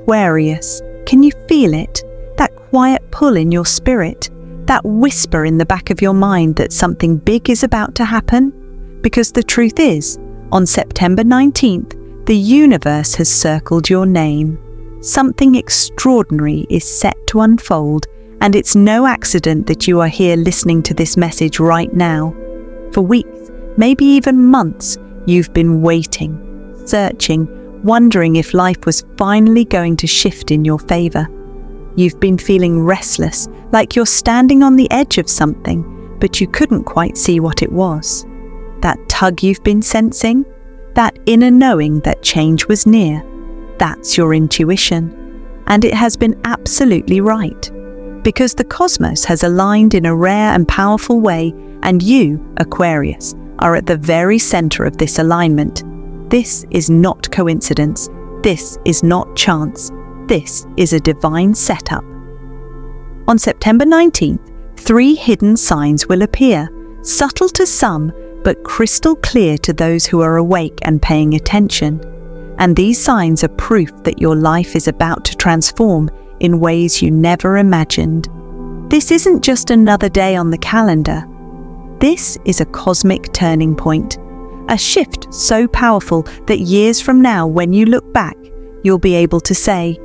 Aquarius, can you feel it? That quiet pull in your spirit, that whisper in the back of your mind that something big is about to happen? Because the truth is, on September 19th, the universe has circled your name. Something extraordinary is set to unfold, and it's no accident that you are here listening to this message right now. For weeks, maybe even months, you've been waiting, searching, wondering if life was finally going to shift in your favor. You've been feeling restless, like you're standing on the edge of something, but you couldn't quite see what it was. That tug you've been sensing? That inner knowing that change was near? That's your intuition. And it has been absolutely right. Because the cosmos has aligned in a rare and powerful way, and you, Aquarius, are at the very center of this alignment. This is not coincidence. This is not chance. This is a divine setup. On September 19th, 3 hidden signs will appear, subtle to some, but crystal clear to those who are awake and paying attention. And these signs are proof that your life is about to transform in ways you never imagined. This isn't just another day on the calendar. This is a cosmic turning point, a shift so powerful that years from now, when you look back, you'll be able to say,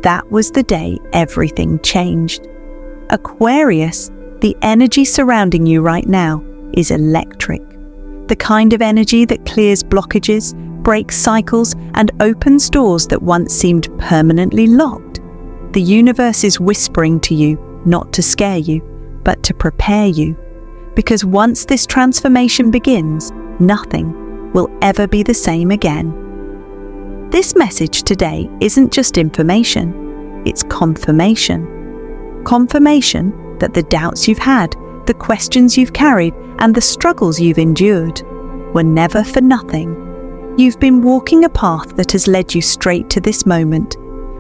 that was the day everything changed. Aquarius, the energy surrounding you right now is electric. The kind of energy that clears blockages, breaks cycles, and opens doors that once seemed permanently locked. The universe is whispering to you, not to scare you, but to prepare you. Because once this transformation begins, nothing will ever be the same again. This message today isn't just information, it's confirmation. Confirmation that the doubts you've had, the questions you've carried, and the struggles you've endured were never for nothing. You've been walking a path that has led you straight to this moment.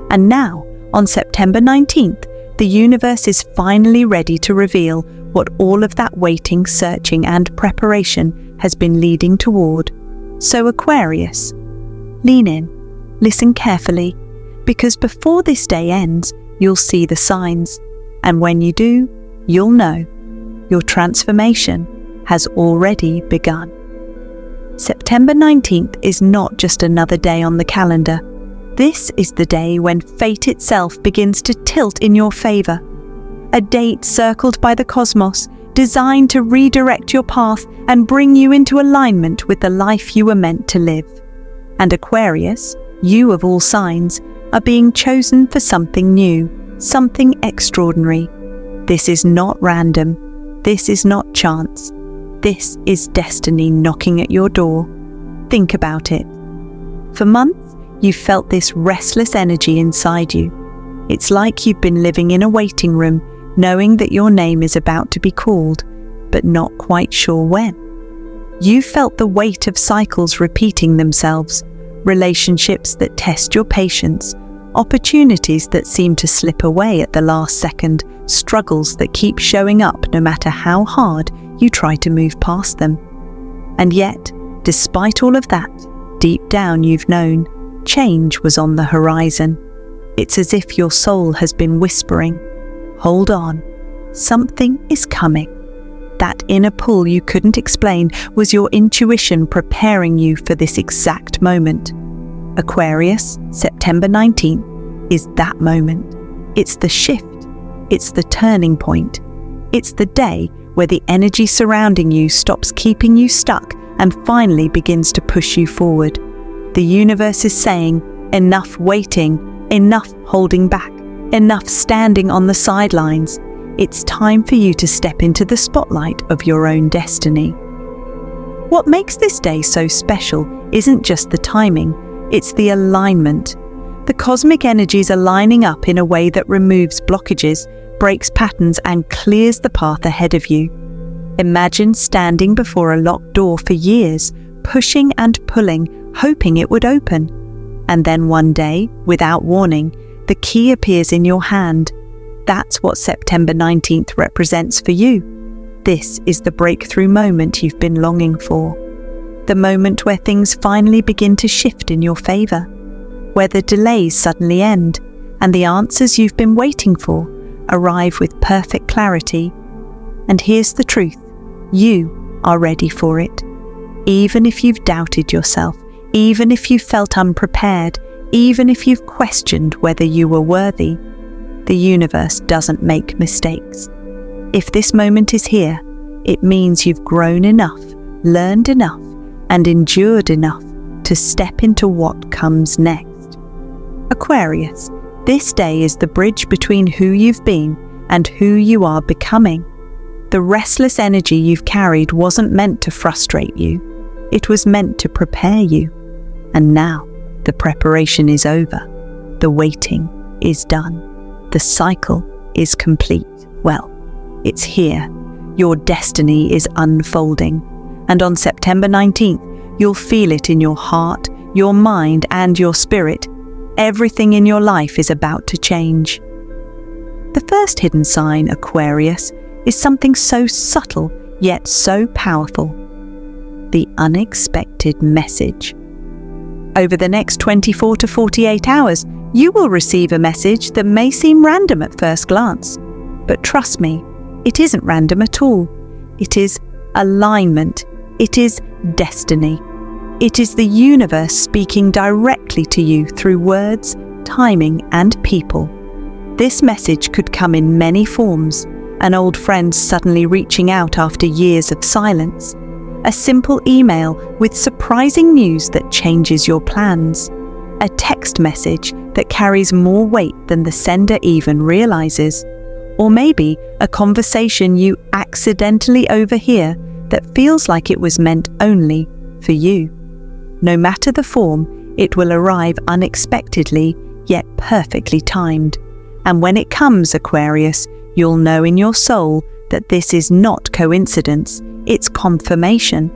And now, on September 19th, the universe is finally ready to reveal what all of that waiting, searching, and preparation has been leading toward. So Aquarius, lean in, listen carefully, because before this day ends, you'll see the signs. And when you do, you'll know your transformation has already begun. September 19th is not just another day on the calendar. This is the day when fate itself begins to tilt in your favor. A date circled by the cosmos, designed to redirect your path and bring you into alignment with the life you were meant to live. And Aquarius, you of all signs, are being chosen for something new, something extraordinary. This is not random. This is not chance. This is destiny knocking at your door. Think about it. For months, you've felt this restless energy inside you. It's like you've been living in a waiting room, knowing that your name is about to be called, but not quite sure when. You've felt the weight of cycles repeating themselves, relationships that test your patience, opportunities that seem to slip away at the last second, struggles that keep showing up no matter how hard you try to move past them. And yet, despite all of that, deep down you've known change was on the horizon. It's as if your soul has been whispering, hold on, something is coming. That inner pull you couldn't explain was your intuition preparing you for this exact moment. Aquarius, September 19th, is that moment. It's the shift. It's the turning point. It's the day where the energy surrounding you stops keeping you stuck and finally begins to push you forward. The universe is saying, enough waiting, enough holding back, enough standing on the sidelines. It's time for you to step into the spotlight of your own destiny. What makes this day so special isn't just the timing, it's the alignment. The cosmic energies are lining up in a way that removes blockages, breaks patterns, and clears the path ahead of you. Imagine standing before a locked door for years, pushing and pulling, hoping it would open. And then one day, without warning, the key appears in your hand. That's what September 19th represents for you. This is the breakthrough moment you've been longing for. The moment where things finally begin to shift in your favor. where the delays suddenly end and the answers you've been waiting for arrive with perfect clarity. And here's the truth: you are ready for it. Even if you've doubted yourself, even if you felt unprepared, even if you've questioned whether you were worthy, the universe doesn't make mistakes. If this moment is here, it means you've grown enough, learned enough, and endured enough to step into what comes next. Aquarius, this day is the bridge between who you've been and who you are becoming. The restless energy you've carried wasn't meant to frustrate you. It was meant to prepare you. And now, the preparation is over. The waiting is done. The cycle is complete. Well, it's here. Your destiny is unfolding. And on September 19th, you'll feel it in your heart, your mind, and your spirit. Everything in your life is about to change. The first hidden sign, Aquarius, is something so subtle yet so powerful: the unexpected message. Over the next 24 to 48 hours, you will receive a message that may seem random at first glance. But trust me, it isn't random at all. It is alignment. It is destiny. It is the universe speaking directly to you through words, timing, and people. This message could come in many forms: an old friend suddenly reaching out after years of silence, a simple email with surprising news that changes your plans, a text message that carries more weight than the sender even realizes, or maybe a conversation you accidentally overhear that feels like it was meant only for you. No matter the form, it will arrive unexpectedly yet perfectly timed. And when it comes, Aquarius, you'll know in your soul that this is not coincidence, it's confirmation.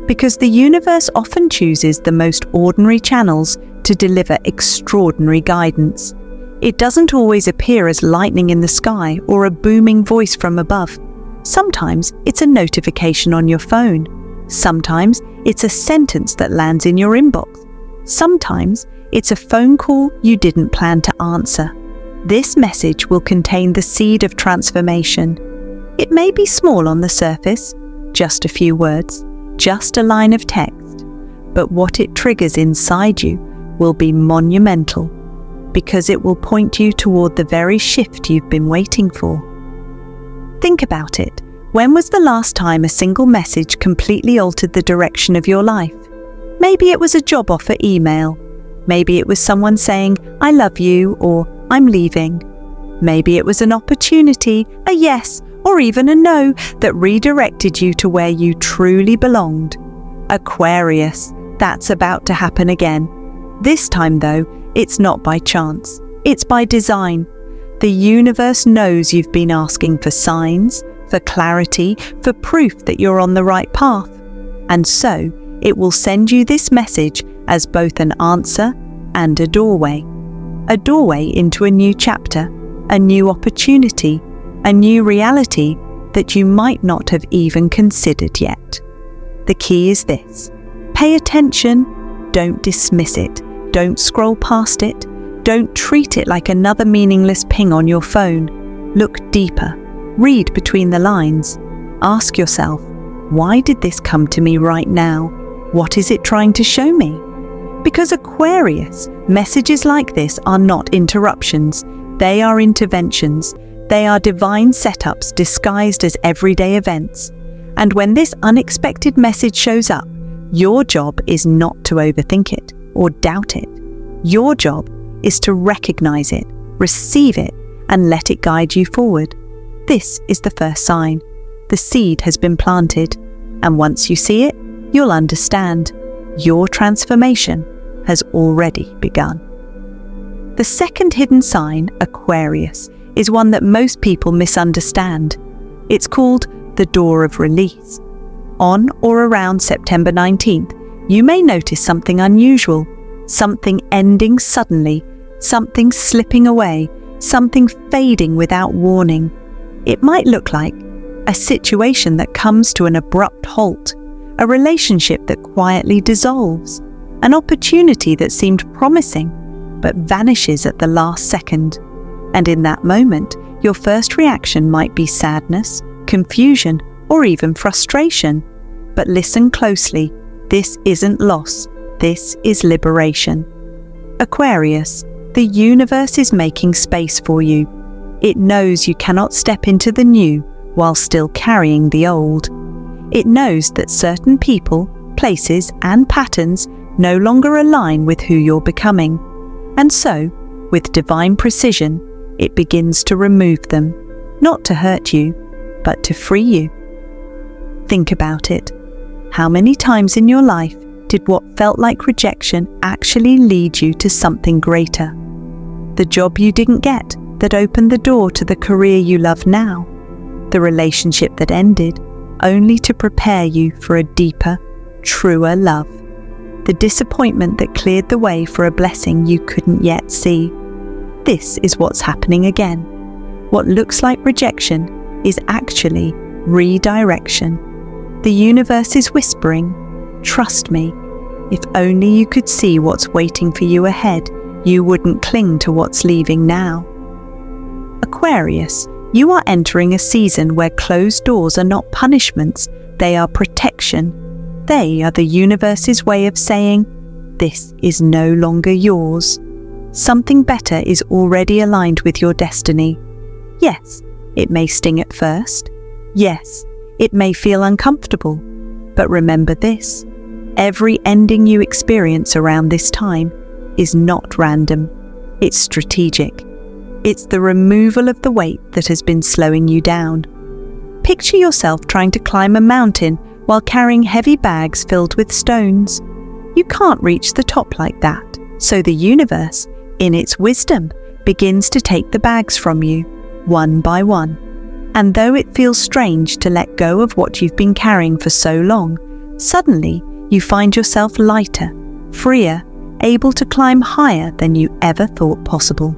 Because the universe often chooses the most ordinary channels to deliver extraordinary guidance. It doesn't always appear as lightning in the sky or a booming voice from above. Sometimes it's a notification on your phone. Sometimes it's a sentence that lands in your inbox. Sometimes it's a phone call you didn't plan to answer. This message will contain the seed of transformation. It may be small on the surface, just a few words, just a line of text, but what it triggers inside you will be monumental, because it will point you toward the very shift you've been waiting for. Think about it. When was the last time a single message completely altered the direction of your life? Maybe it was a job offer email. Maybe it was someone saying, "I love you," or "I'm leaving." Maybe it was an opportunity, a yes, or even a no that redirected you to where you truly belonged. Aquarius, that's about to happen again. This time, though, it's not by chance. It's by design. The universe knows you've been asking for signs, for clarity, for proof that you're on the right path. And so, it will send you this message as both an answer and a doorway. A doorway into a new chapter, a new opportunity, a new reality that you might not have even considered yet. The key is this: pay attention, don't dismiss it, don't scroll past it, don't treat it like another meaningless ping on your phone. Look deeper, read between the lines. Ask yourself, why did this come to me right now? What is it trying to show me? Because Aquarius, messages like this are not interruptions, they are interventions. They are divine setups disguised as everyday events. And when this unexpected message shows up, your job is not to overthink it or doubt it. Your job is to recognize it, receive it, and let it guide you forward. This is the first sign. The seed has been planted, and once you see it, you'll understand. Your transformation has already begun. The second hidden sign, Aquarius, is one that most people misunderstand. It's called the door of release. On or around September 19th, you may notice something unusual, something ending suddenly, something slipping away, something fading without warning. It might look like a situation that comes to an abrupt halt, a relationship that quietly dissolves, an opportunity that seemed promising, but vanishes at the last second. And in that moment, your first reaction might be sadness, confusion, or even frustration. But listen closely, this isn't loss, this is liberation. Aquarius, the universe is making space for you. It knows you cannot step into the new while still carrying the old. It knows that certain people, places, and patterns no longer align with who you're becoming. And so, with divine precision, it begins to remove them, not to hurt you, but to free you. Think about it. How many times in your life did what felt like rejection actually lead you to something greater? The job you didn't get that opened the door to the career you love now. The relationship that ended only to prepare you for a deeper, truer love. The disappointment that cleared the way for a blessing you couldn't yet see. This is what's happening again. What looks like rejection is actually redirection. The universe is whispering, "Trust me. If only you could see what's waiting for you ahead, you wouldn't cling to what's leaving now." Aquarius, you are entering a season where closed doors are not punishments, they are protection. They are the universe's way of saying, "This is no longer yours." Something better is already aligned with your destiny. Yes, it may sting at first. Yes, it may feel uncomfortable. But remember this, every ending you experience around this time is not random. It's strategic. It's the removal of the weight that has been slowing you down. Picture yourself trying to climb a mountain while carrying heavy bags filled with stones. You can't reach the top like that. So the universe, in its wisdom, begins to take the bags from you, one by one. And though it feels strange to let go of what you've been carrying for so long, suddenly you find yourself lighter, freer, able to climb higher than you ever thought possible.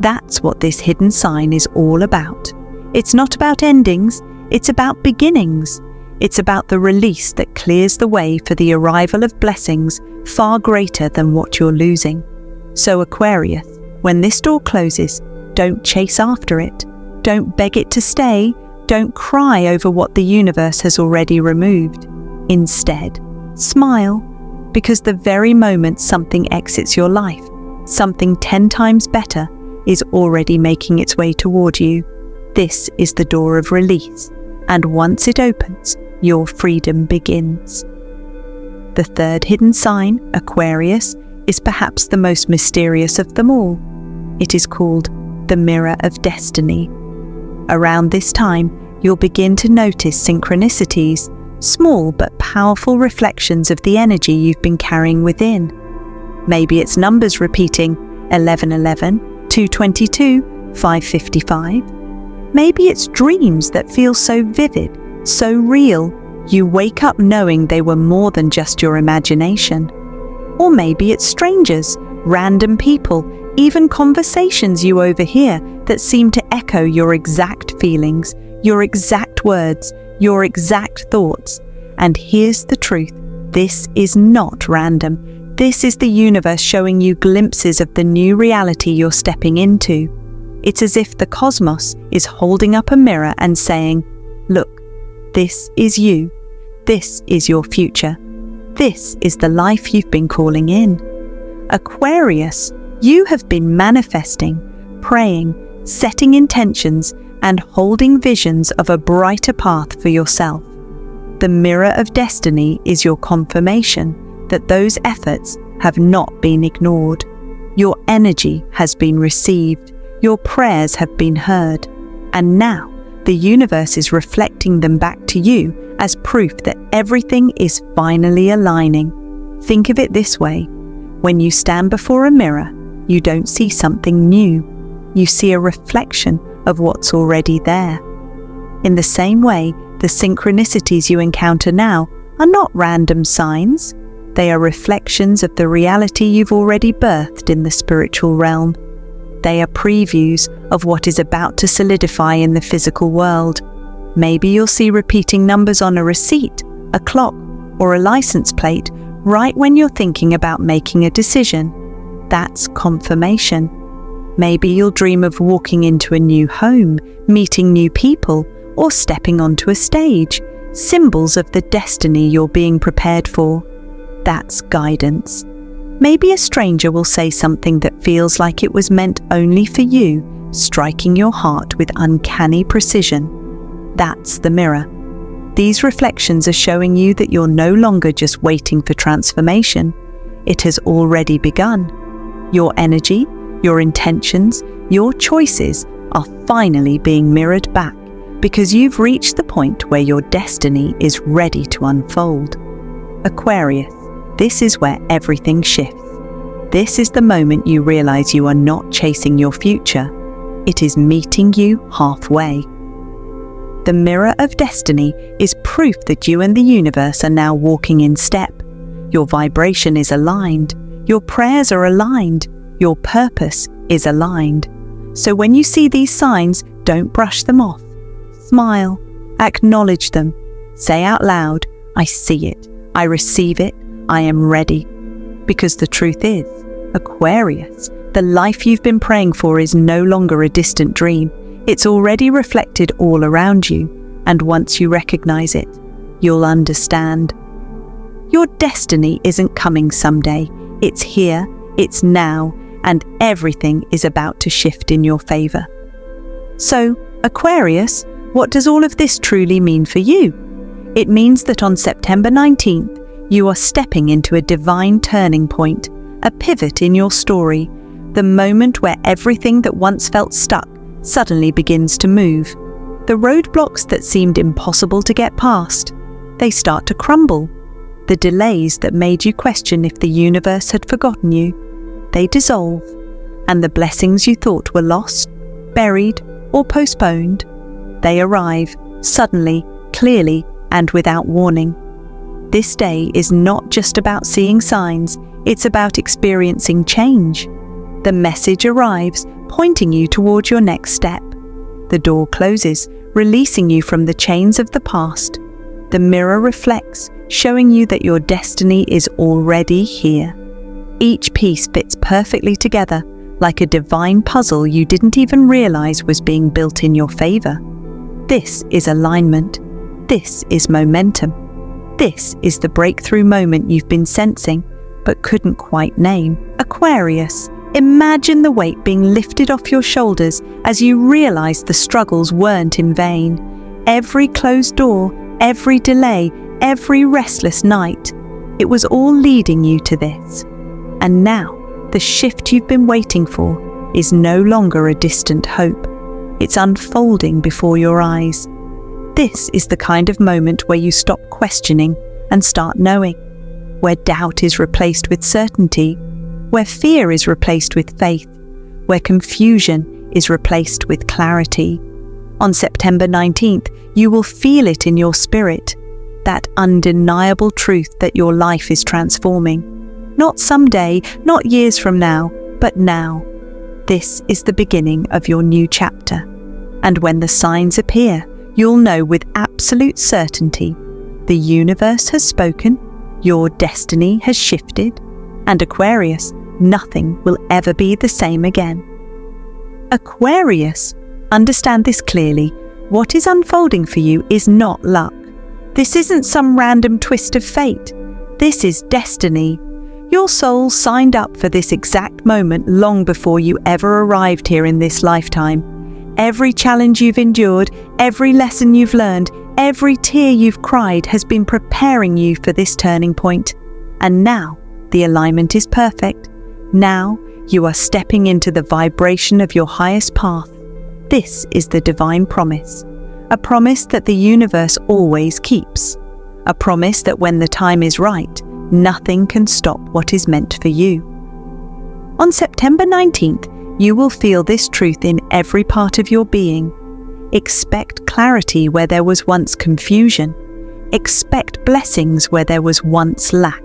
That's what this hidden sign is all about. It's not about endings, it's about beginnings. It's about the release that clears the way for the arrival of blessings far greater than what you're losing. So Aquarius, when this door closes, don't chase after it. Don't beg it to stay. Don't cry over what the universe has already removed. Instead, smile, because the very moment something exits your life, something 10 times better is already making its way toward you. This is the door of release, and once it opens, your freedom begins. The third hidden sign, Aquarius, is perhaps the most mysterious of them all. It is called the mirror of destiny. Around this time, you'll begin to notice synchronicities, small but powerful reflections of the energy you've been carrying within. Maybe it's numbers repeating 1111, 222, 555. Maybe it's dreams that feel so vivid, so real, you wake up knowing they were more than just your imagination. Or maybe it's strangers, random people, even conversations you overhear that seem to echo your exact feelings, your exact words, your exact thoughts. And here's the truth, this is not random. This is the universe showing you glimpses of the new reality you're stepping into. It's as if the cosmos is holding up a mirror and saying, "Look, this is you. This is your future. This is the life you've been calling in." Aquarius, you have been manifesting, praying, setting intentions, and holding visions of a brighter path for yourself. The mirror of destiny is your confirmation that those efforts have not been ignored. Your energy has been received. Your prayers have been heard. And now, the universe is reflecting them back to you as proof that everything is finally aligning. Think of it this way. When you stand before a mirror, you don't see something new. You see a reflection of what's already there. In the same way, the synchronicities you encounter now are not random signs. They are reflections of the reality you've already birthed in the spiritual realm. They are previews of what is about to solidify in the physical world. Maybe you'll see repeating numbers on a receipt, a clock, or a license plate right when you're thinking about making a decision. That's confirmation. Maybe you'll dream of walking into a new home, meeting new people, or stepping onto a stage, symbols of the destiny you're being prepared for. That's guidance. Maybe a stranger will say something that feels like it was meant only for you, striking your heart with uncanny precision. That's the mirror. These reflections are showing you that you're no longer just waiting for transformation. It has already begun. Your energy, your intentions, your choices are finally being mirrored back because you've reached the point where your destiny is ready to unfold. Aquarius, this is where everything shifts. This is the moment you realize you are not chasing your future. It is meeting you halfway. The mirror of destiny is proof that you and the universe are now walking in step. Your vibration is aligned. Your prayers are aligned. Your purpose is aligned. So when you see these signs, don't brush them off. Smile. Acknowledge them. Say out loud, I see it. I receive it. I am ready. Because the truth is, Aquarius, the life you've been praying for is no longer a distant dream. It's already reflected all around you, and once you recognize it, you'll understand. Your destiny isn't coming someday. It's here, it's now, and everything is about to shift in your favor. So, Aquarius, what does all of this truly mean for you? It means that on September 19th, you are stepping into a divine turning point, a pivot in your story, the moment where everything that once felt stuck suddenly begins to move. The roadblocks that seemed impossible to get past, they start to crumble. The delays that made you question if the universe had forgotten you, they dissolve. And the blessings you thought were lost, buried, or postponed, they arrive suddenly, clearly, and without warning. This day is not just about seeing signs, it's about experiencing change. The message arrives, pointing you toward your next step. The door closes, releasing you from the chains of the past. The mirror reflects, showing you that your destiny is already here. Each piece fits perfectly together, like a divine puzzle you didn't even realize was being built in your favor. This is alignment. This is momentum. This is the breakthrough moment you've been sensing, but couldn't quite name. Aquarius, imagine the weight being lifted off your shoulders as you realize the struggles weren't in vain. Every closed door, every delay, every restless night, it was all leading you to this. And now, the shift you've been waiting for is no longer a distant hope. It's unfolding before your eyes. This is the kind of moment where you stop questioning and start knowing, where doubt is replaced with certainty, where fear is replaced with faith, where confusion is replaced with clarity. On September 19th, you will feel it in your spirit, that undeniable truth that your life is transforming. Not someday, not years from now, but now. This is the beginning of your new chapter. And when the signs appear, you'll know with absolute certainty the universe has spoken, your destiny has shifted, and Aquarius, nothing will ever be the same again. Aquarius, understand this clearly. What is unfolding for you is not luck. This isn't some random twist of fate. This is destiny. Your soul signed up for this exact moment long before you ever arrived here in this lifetime. Every challenge you've endured, every lesson you've learned, every tear you've cried has been preparing you for this turning point. And now, the alignment is perfect. Now, you are stepping into the vibration of your highest path. This is the divine promise. A promise that the universe always keeps. A promise that when the time is right, nothing can stop what is meant for you. On September 19th, you will feel this truth in every part of your being. Expect clarity where there was once confusion. Expect blessings where there was once lack.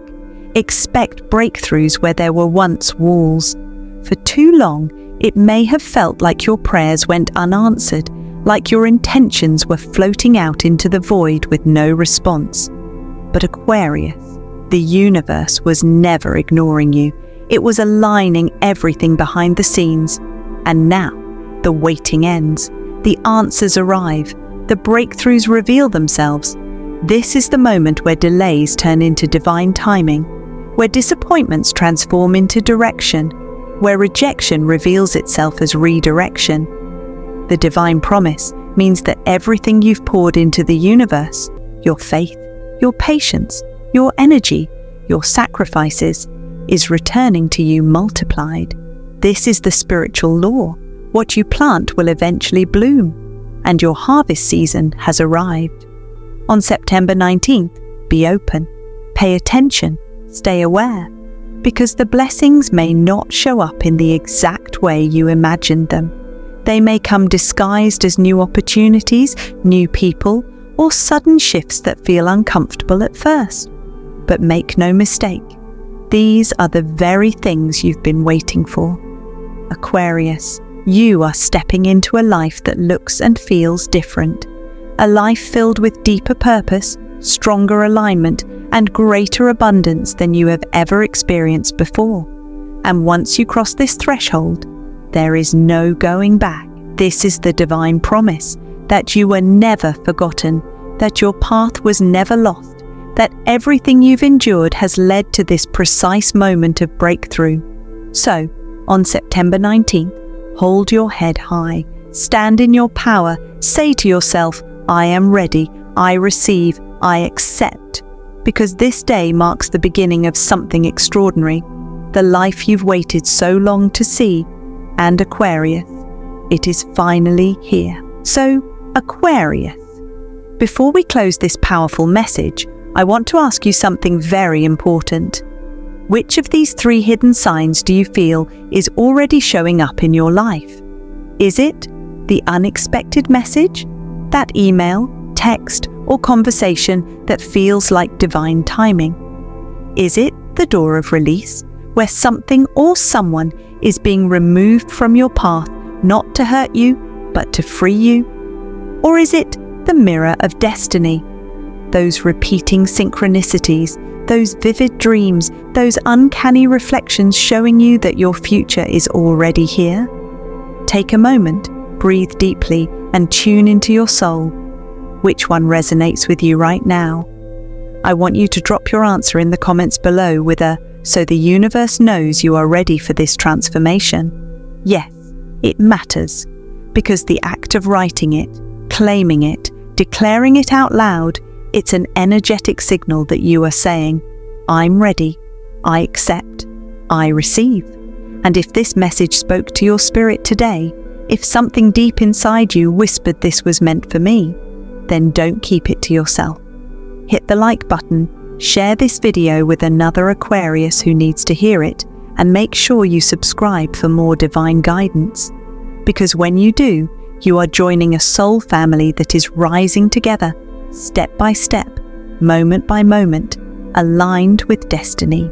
Expect breakthroughs where there were once walls. For too long, it may have felt like your prayers went unanswered, like your intentions were floating out into the void with no response. But Aquarius, the universe was never ignoring you. It was aligning everything behind the scenes. And now, the waiting ends. The answers arrive. The breakthroughs reveal themselves. This is the moment where delays turn into divine timing, where disappointments transform into direction, where rejection reveals itself as redirection. The divine promise means that everything you've poured into the universe, your faith, your patience, your energy, your sacrifices, is returning to you multiplied. This is the spiritual law. What you plant will eventually bloom, and your harvest season has arrived. On September 19th, be open, pay attention, stay aware, because the blessings may not show up in the exact way you imagined them. They may come disguised as new opportunities, new people, or sudden shifts that feel uncomfortable at first. But make no mistake, these are the very things you've been waiting for. Aquarius, you are stepping into a life that looks and feels different. A life filled with deeper purpose, stronger alignment, and greater abundance than you have ever experienced before. And once you cross this threshold, there is no going back. This is the divine promise that you were never forgotten, that your path was never lost, that everything you've endured has led to this precise moment of breakthrough. So, on September 19th, hold your head high, stand in your power, say to yourself, I am ready, I receive, I accept. Because this day marks the beginning of something extraordinary, the life you've waited so long to see. And Aquarius, it is finally here. So, Aquarius, before we close this powerful message, I want to ask you something very important. Which of these 3 hidden signs do you feel is already showing up in your life? Is it the unexpected message? That email, text, or conversation that feels like divine timing? Is it the door of release, where something or someone is being removed from your path, not to hurt you, but to free you? Or is it the mirror of destiny? Those repeating synchronicities, those vivid dreams, those uncanny reflections showing you that your future is already here? Take a moment, breathe deeply, and tune into your soul. Which one resonates with you right now? I want you to drop your answer in the comments below with a "so the universe knows you are ready for this transformation." Yes, it matters, because the act of writing it, claiming it, declaring it out loud, it's an energetic signal that you are saying, I'm ready, I accept, I receive. And if this message spoke to your spirit today, if something deep inside you whispered this was meant for me, then don't keep it to yourself. Hit the like button, share this video with another Aquarius who needs to hear it, and make sure you subscribe for more divine guidance. Because when you do, you are joining a soul family that is rising together, step by step, moment by moment, aligned with destiny.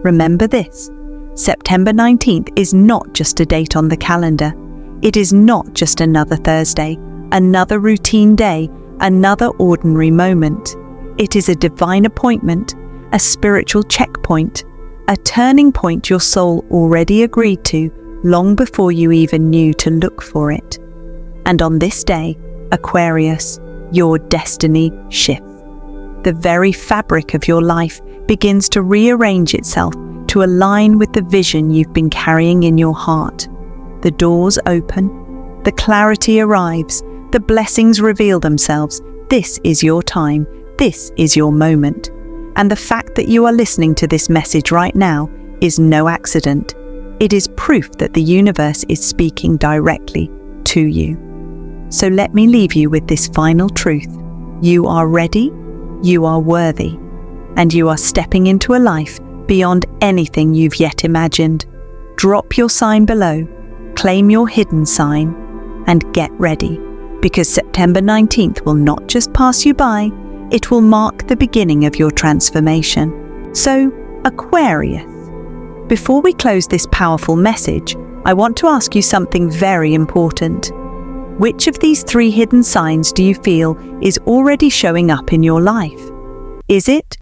Remember this, September 19th is not just a date on the calendar. It is not just another Thursday, another routine day, another ordinary moment. It is a divine appointment, a spiritual checkpoint, a turning point your soul already agreed to long before you even knew to look for it. And on this day, Aquarius, your destiny shifts. The very fabric of your life begins to rearrange itself to align with the vision you've been carrying in your heart. The doors open, the clarity arrives, the blessings reveal themselves. This is your time. This is your moment. And the fact that you are listening to this message right now is no accident. It is proof that the universe is speaking directly to you. So let me leave you with this final truth. You are ready, you are worthy, and you are stepping into a life beyond anything you've yet imagined. Drop your sign below, claim your hidden sign, and get ready, because September 19th will not just pass you by, it will mark the beginning of your transformation. So, Aquarius, before we close this powerful message, I want to ask you something very important. Which of these 3 hidden signs do you feel is already showing up in your life? Is it